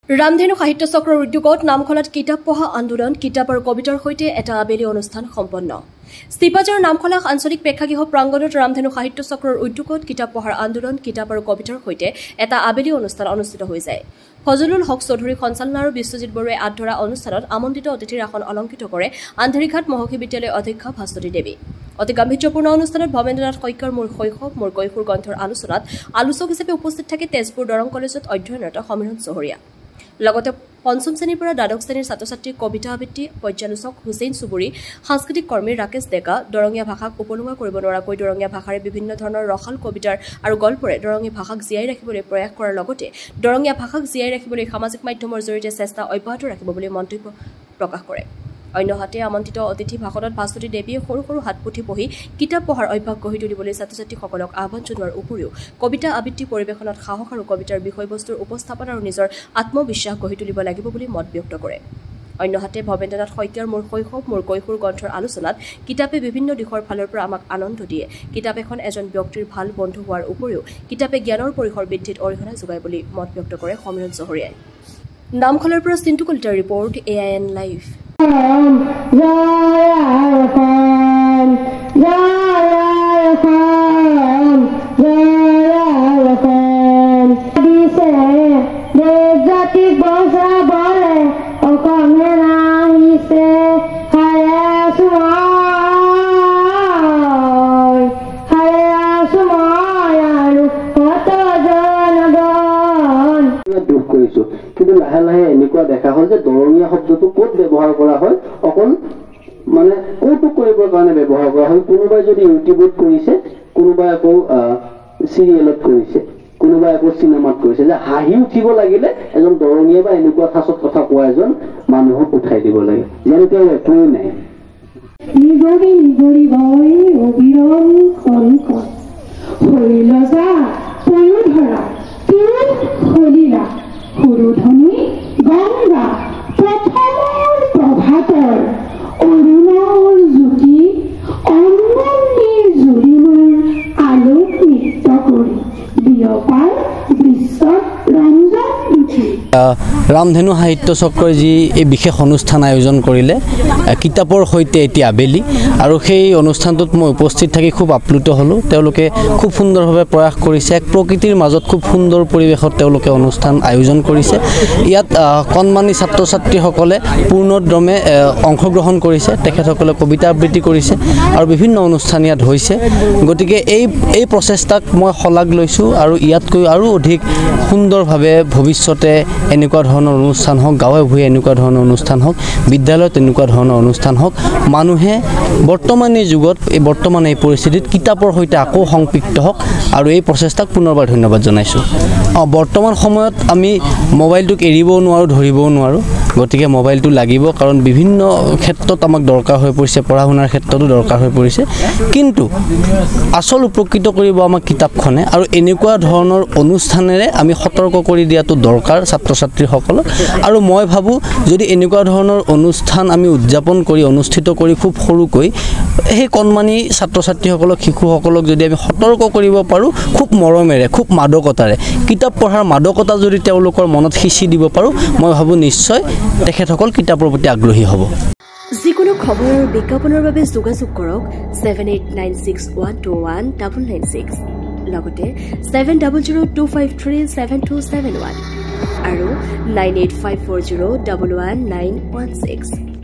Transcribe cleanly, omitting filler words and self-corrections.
ৰামধেনু সাহিত্য চক্ৰৰ উদ্যোগত নামখলাত কিতাপ পঢ়া আন্দোলন কিতাপ আৰু কবিতাৰ সৈতে এটা আবেলি অনুষ্ঠান সম্পন্ন স্তিপাজাৰ নামখলা আঞ্চলিক প্ৰেক্ষাগৃহ প্ৰাংগণত ৰামধেনু সাহিত্য চক্ৰৰ উদ্যোগত কিতাপ পঢ়াৰ আন্দোলন কিতাপ আৰু কবিতাৰ সৈতে এটা আবেলি অনুষ্ঠান অনুষ্ঠিত হৈ যায় ফজলুল হক চৌধুৰী সঞ্চালনা আৰু বিশ্বজিৎ বৰুৱাই আধৰা অনুষ্ঠানত আমন্ত্ৰিত অতিথিৰ আসন অলংকৃত কৰে আন্ধেৰিঘাট মহকী বিদ্যালয়ৰ অধ্যক্ষ ভাস্বতী দেৱী অতি গাম্ভীৰ্যপূৰ্ণ অনুষ্ঠানত ভৱেন্দ্ৰনাথ শইকীয়াৰ মোৰ শৈশৱ মোৰ কৈশোৰ গ্ৰন্থৰ আলোচনাত আলোচক হিচাপে উপস্থিত থাকে তেজপুৰ দৰং কলেজত অধ্যয়নৰত সমীৰণ চহৰীয়া লগতে পঞ্চম শ্ৰেণীৰ পৰা দ্বাদশ শ্ৰেণীৰ ছাত্ৰ-ছাত্ৰীৰ কবিতা আবৃত্তি পৰ্যালোচক হুছেইন চুবুৰী সাংস্কৃতিক কৰ্মী ৰাকেশ ডেকা দৰঙীয়া ভাষাক উপলুঙা কৰিব নোৱাৰাকৈ দৰঙীয়া ভাষাৰে বিভিন্ন ধৰণৰ ৰসাল কবিতাৰ আৰু গল্পৰে দৰঙী ভাষাক জীয়াই ৰাখিবলৈ প্ৰয়াস কৰাৰ লগতে দৰঙীয়া ভাষাক জীয়াই ৰাখিবলৈ সামাজিক মাধ্যমৰ জৰিয়তে চেষ্টা অব্যাহত ৰাখিব বুলি মন্তব্য প্ৰকাশ কৰে অন্যহাতে আমন্ত্ৰিত অতিথি ভাষণত ভাস্বতী দেৱীয়ে সৰু সৰু হাতপুথি পঢ়ি কিতাপ পঢ়াৰ অভ্যাস গঢ়ি তুলিবলৈ ছাত্ৰ-ছাত্ৰীসকলক আহ্বান জনোৱাৰ উপৰিও কবিতা আবৃত্তি পৰিৱেশনত সাহস আৰু কবিতাৰ বিষয়বস্তুৰ উপস্থাপন আৰু নিজৰ আত্মবিশ্বাস গঢ়ি তুলিব লাগিব বুলি মত ব্যক্ত কৰে অন্যহাতে ভৱেন্দ্ৰনাথ শইকীয়াৰ মোৰ শৈশৱ মোৰ কৈশোৰ গ্ৰন্থৰ আলোচনাত কিতাপে বিভিন্ন দিশৰ ফালৰ পৰা আমাক আনন্দ দিয়ে কিতাপ এখন এজন ব্যক্তিৰ ভাল বন্ধু হোৱাৰ উপৰিও কিতাপে জ্ঞানৰ পৰিসৰ বৃদ্ধিত অৰিহণা যোগায় বুলি মত ব্যক্ত কৰে সমীৰণ চহৰীয়াই নামখলাৰ পৰা চিন্তু কলিতাৰ ৰিপৰ্ট AIN লাইভ কিন্তু লাহে লাহে এনেকুৱা দেখা হয় যে দৰঙীয়া শব্দটো ক'ত ব্যৱহাৰ কৰা হয় অকল মানে কৌতুক কৰিবৰ কাৰণে ব্যৱহাৰ কৰা হয় কোনোবাই যদি ইউটিউবত কৰিছে কোনোবাই আকৌ চিৰিয়েলত কৰিছে কোনোবাই আকৌ চিনেমাত কৰিছে যে হাঁহি উঠিব লাগিলে এজন দৰঙীয়া বা এনেকুৱা ঠাচত কথা কোৱা এজন মানুহক উঠাই দিব লাগে যেন তেওঁ একোৱেই নাই নিগৰি নিগৰি বৈ অবিৰম খনকত হৰিলজা পয়োধৰা তিৰুল হলিলা সুৰুধনী গংগা প্ৰথমৰ প্ৰভাতৰ অৰুণৰ জ্যোতি অন্ননীৰ জুৰিমৰ আলোক নৃত্য কৰি বিয়পাৰ বিশ্বত ৰঞ্জন উঠি ৰামধেনু সাহিত্য চক্ৰই যি এই বিশেষ অনুষ্ঠান আয়োজন কৰিলে কিতাপৰ সৈতে এতিয়া আবেলি আৰু সেই অনুষ্ঠানটোত মই উপস্থিত থাকি খুব আপ্লুত হ'লোঁ তেওঁলোকে খুব সুন্দৰভাৱে প্ৰয়াস কৰিছে এক প্ৰকৃতিৰ মাজত খুব সুন্দৰ পৰিৱেশত তেওঁলোকে অনুষ্ঠান আয়োজন কৰিছে ইয়াত কণমানি ছাত্ৰ ছাত্ৰীসকলে পূৰ্ণোদ্যমে অংশগ্ৰহণ কৰিছে তেখেতসকলে কবিতা আবৃত্তি কৰিছে আৰু বিভিন্ন অনুষ্ঠান ইয়াত হৈছে গতিকে এই প্ৰচেষ্টাক মই শলাগ লৈছোঁ আৰু ইয়াতকৈ আৰু অধিক সুন্দৰভাৱে ভৱিষ্যতে এনেকুৱা ধৰণৰ অনুষ্ঠান হওক গাঁৱে ভূঞে এনেকুৱা ধৰণৰ অনুষ্ঠান হওক বিদ্যালয়ত এনেকুৱা ধৰণৰ অনুষ্ঠান হওক মানুহে বৰ্তমানী যুগত বৰ্তমান এই পৰিস্থিতিত কিতাপৰ সৈতে আকৌ সংপৃক্ত হওক আৰু এই প্ৰচেষ্টাক পুনৰবাৰ ধন্যবাদ জনাইছোঁ বৰ্তমান সময়ত আমি মোবাইলটোক এৰিবও নোৱাৰোঁ ধৰিবও নোৱাৰোঁ গতিকে মোবাইলটো লাগিব কাৰণ বিভিন্ন ক্ষেত্ৰত আমাক দৰকাৰ হৈ পৰিছে পঢ়া শুনাৰ ক্ষেত্ৰতো দৰকাৰ হৈ পৰিছে কিন্তু আচল উপকৃত কৰিব আমাক কিতাপখনে আৰু এনেকুৱা ধৰণৰ অনুষ্ঠানেৰে আমি সতৰ্ক কৰি দিয়াটো দৰকাৰ ছাত্ৰ ছাত্ৰীসকলক আৰু মই ভাবোঁ যদি এনেকুৱা ধৰণৰ অনুষ্ঠান আমি উদযাপন কৰি অনুষ্ঠিত কৰি খুব সৰুকৈ সেই কণমানি ছাত্ৰ ছাত্ৰীসকলক শিশুসকলক যদি আমি সতৰ্ক কৰিব পাৰোঁ খুব মৰমেৰে খুব মাদকতাৰে কিতাপ পঢ়াৰ মাদকতা যদি তেওঁলোকৰ মনত সিঁচি দিব পাৰোঁ মই ভাবোঁ নিশ্চয় তেখেতসকল কিতাপৰ প্ৰতি আগ্ৰহী হ'ব যিকোনো খবৰ আৰু বিজ্ঞাপনৰ বাবে যোগাযোগ কৰক 7896121996 লগতে 7002537271 আৰু 9854011916